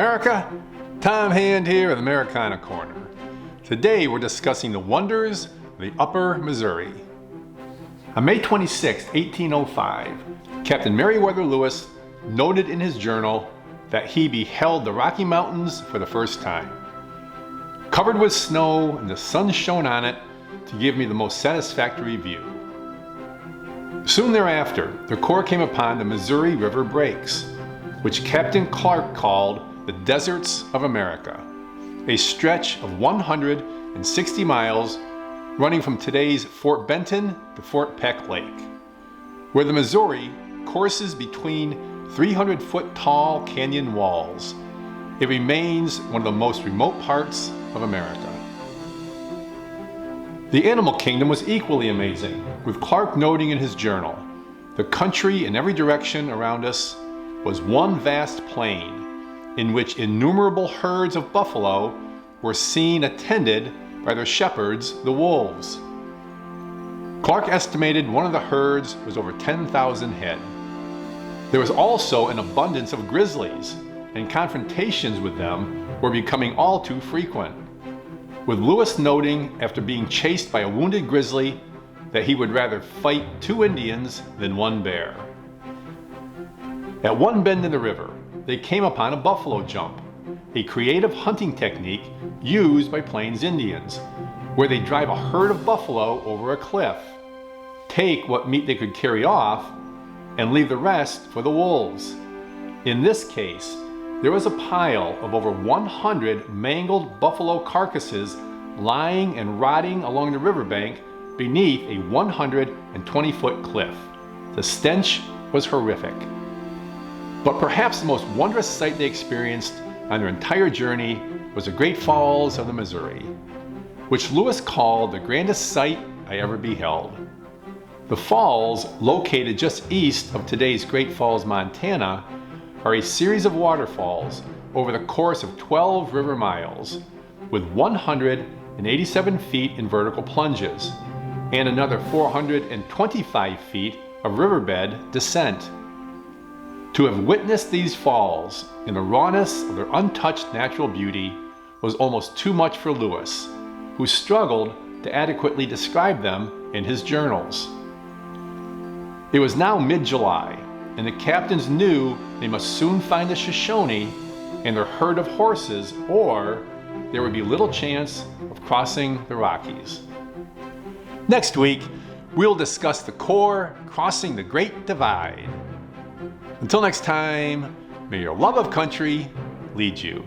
America, Tom Hand here with Americana Corner. Today we're discussing the wonders of the upper Missouri. On May 26, 1805, Captain Meriwether Lewis noted in his journal that he beheld the Rocky Mountains for the first time. Covered with snow and the sun shone on it to give me the most satisfactory view. Soon thereafter, the Corps came upon the Missouri River breaks, which Captain Clark called the Deserts of America, a stretch of 160 miles running from today's Fort Benton to Fort Peck Lake, where the Missouri courses between 300-foot tall canyon walls. It remains one of the most remote parts of America. The animal kingdom was equally amazing, with Clark noting in his journal, "The country in every direction around us was one vast plain, in which innumerable herds of buffalo were seen attended by their shepherds, the wolves." Clark estimated one of the herds was over 10,000 head. There was also an abundance of grizzlies, and confrontations with them were becoming all too frequent, with Lewis noting after being chased by a wounded grizzly that he would rather fight 2 Indians than 1 bear. At one bend in the river, they came upon a buffalo jump, a creative hunting technique used by Plains Indians, where they drive a herd of buffalo over a cliff, take what meat they could carry off, and leave the rest for the wolves. In this case, there was a pile of over 100 mangled buffalo carcasses lying and rotting along the riverbank beneath a 120-foot cliff. The stench was horrific. But perhaps the most wondrous sight they experienced on their entire journey was the Great Falls of the Missouri, which Lewis called the grandest sight I ever beheld. The falls, located just east of today's Great Falls, Montana, are a series of waterfalls over the course of 12 river miles, with 187 feet in vertical plunges, and another 425 feet of riverbed descent. To have witnessed these falls in the rawness of their untouched natural beauty was almost too much for Lewis, who struggled to adequately describe them in his journals. It was now mid-July, and the captains knew they must soon find the Shoshone and their herd of horses, or there would be little chance of crossing the Rockies. Next week, we'll discuss the Corps crossing the Great Divide. Until next time, may your love of country lead you.